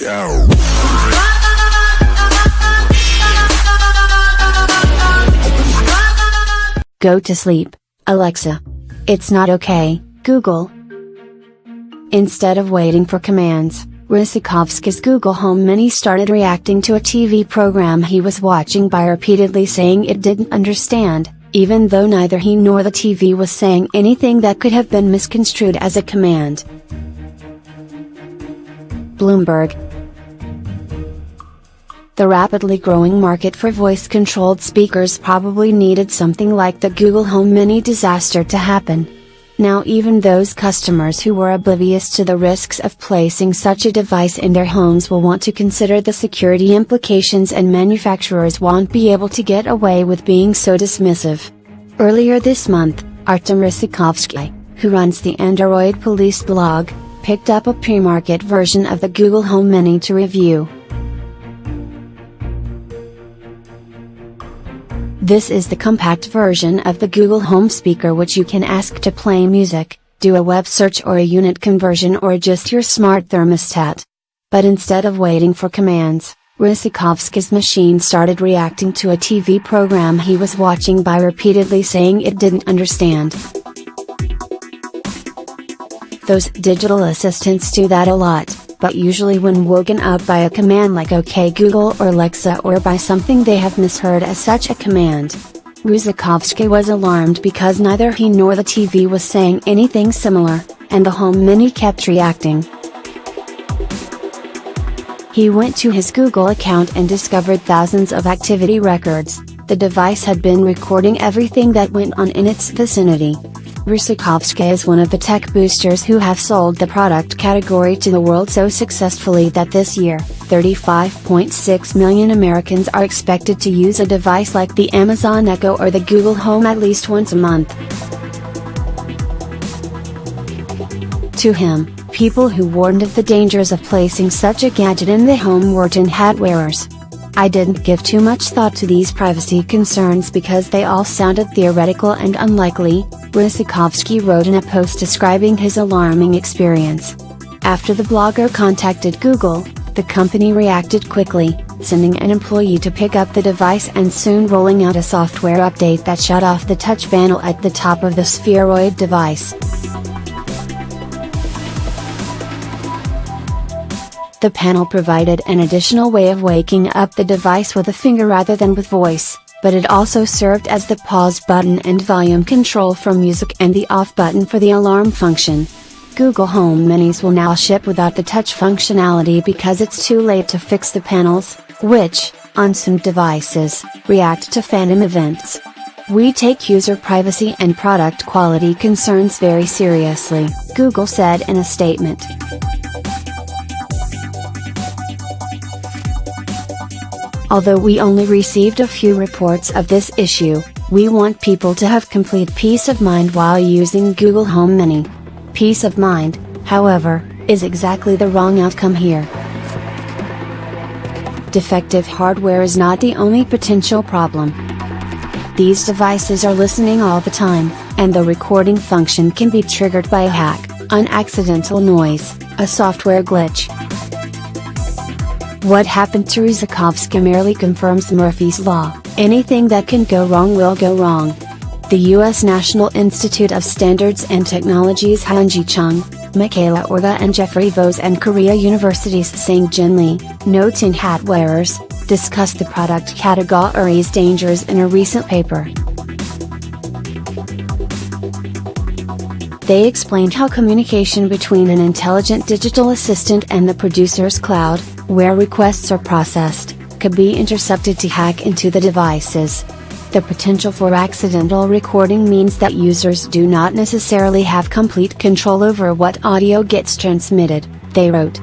Yo. Go to sleep, Alexa. It's not okay, Google. Instead of waiting for commands, Ryzhikovsky's Google Home Mini started reacting to a TV program he was watching by repeatedly saying it didn't understand, even though neither he nor the TV was saying anything that could have been misconstrued as a command. Bloomberg. The rapidly growing market for voice-controlled speakers probably needed something like the Google Home Mini disaster to happen. Now even those customers who were oblivious to the risks of placing such a device in their homes will want to consider the security implications, and manufacturers won't be able to get away with being so dismissive. Earlier this month, Artem Ryzhikovsky, who runs the Android Police blog, picked up a pre-market version of the Google Home Mini to review. This is the compact version of the Google Home speaker, which you can ask to play music, do a web search or a unit conversion, or adjust your smart thermostat. But instead of waiting for commands, Ryzhikovsky's machine started reacting to a TV program he was watching by repeatedly saying it didn't understand. Those digital assistants do that a lot, but usually when woken up by a command like OK Google or Alexa, or by something they have misheard as such a command. Ryzhikovsky was alarmed because neither he nor the TV was saying anything similar, and the Home Mini kept reacting. He went to his Google account and discovered thousands of activity records. The device had been recording everything that went on in its vicinity. Ryzhikovsky is one of the tech boosters who have sold the product category to the world so successfully that this year, 35.6 million Americans are expected to use a device like the Amazon Echo or the Google Home at least once a month. To him, people who warned of the dangers of placing such a gadget in the home were tin hat wearers. I didn't give too much thought to these privacy concerns because they all sounded theoretical and unlikely, Ryzhikovsky wrote in a post describing his alarming experience. After the blogger contacted Google, the company reacted quickly, sending an employee to pick up the device and soon rolling out a software update that shut off the touch panel at the top of the spheroid device. The panel provided an additional way of waking up the device with a finger rather than with voice, but it also served as the pause button and volume control for music and the off button for the alarm function. Google Home Minis will now ship without the touch functionality because it's too late to fix the panels, which, on some devices, react to phantom events. We take user privacy and product quality concerns very seriously, Google said in a statement. Although we only received a few reports of this issue, we want people to have complete peace of mind while using Google Home Mini. Peace of mind, however, is exactly the wrong outcome here. Defective hardware is not the only potential problem. These devices are listening all the time, and the recording function can be triggered by a hack, an accidental noise, a software glitch. What happened to Ryzhikovsky merely confirms Murphy's Law: anything that can go wrong will go wrong. The U.S. National Institute of Standards and Technology's Hyunji Chung, Michaela Orga and Jeffrey Vose and Korea University's Sang-Jin Lee, no tin hat wearers, discussed the product category's dangers in a recent paper. They explained how communication between an intelligent digital assistant and the producer's cloud, where requests are processed, could be intercepted to hack into the devices. The potential for accidental recording means that users do not necessarily have complete control over what audio gets transmitted, they wrote.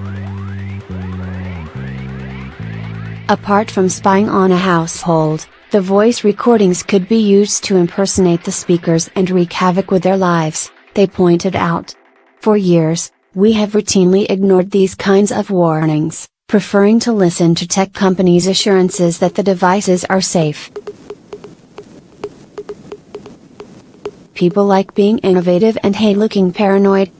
Apart from spying on a household, the voice recordings could be used to impersonate the speakers and wreak havoc with their lives, they pointed out. For years, we have routinely ignored these kinds of warnings, preferring to listen to tech companies' assurances that the devices are safe. People like being innovative and hate looking paranoid.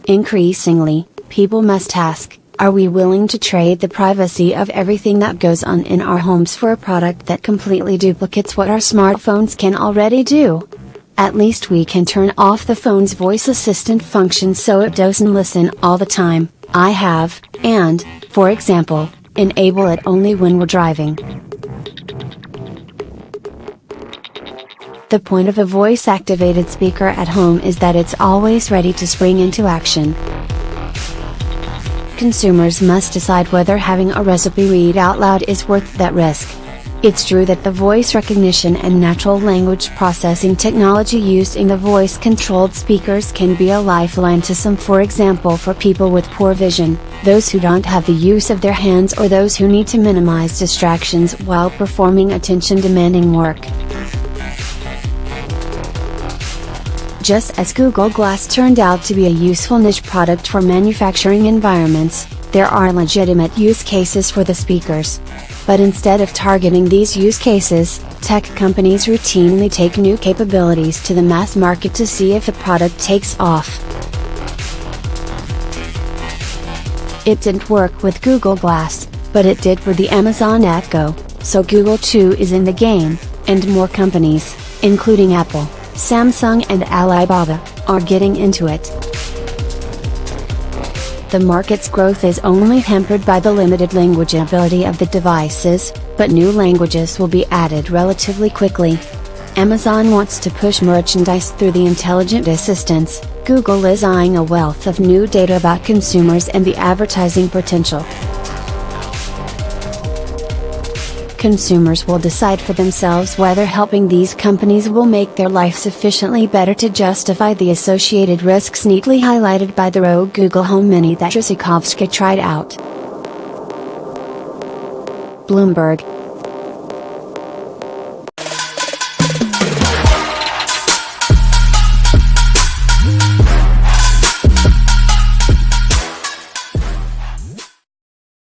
Increasingly, people must ask, Are we willing to trade the privacy of everything that goes on in our homes for a product that completely duplicates what our smartphones can already do? At least we can turn off the phone's voice assistant function so it doesn't listen all the time. I have, and, for example, enable it only when we're driving. The point of a voice-activated speaker at home is that it's always ready to spring into action. Consumers must decide whether having a recipe read out loud is worth that risk. It's true that the voice recognition and natural language processing technology used in the voice-controlled speakers can be a lifeline to some, for example for people with poor vision, those who don't have the use of their hands, or those who need to minimize distractions while performing attention-demanding work. Just as Google Glass turned out to be a useful niche product for manufacturing environments, there are legitimate use cases for the speakers. But instead of targeting these use cases, tech companies routinely take new capabilities to the mass market to see if the product takes off. It didn't work with Google Glass, but it did with the Amazon Echo, so Google too is in the game, and more companies, including Apple, Samsung and Alibaba, are getting into it. The market's growth is only hampered by the limited language ability of the devices, but new languages will be added relatively quickly. Amazon wants to push merchandise through the intelligent assistants. Google is eyeing a wealth of new data about consumers and the advertising potential. Consumers will decide for themselves whether helping these companies will make their life sufficiently better to justify the associated risks neatly highlighted by the rogue Google Home Mini that Trzaskowski tried out. Bloomberg.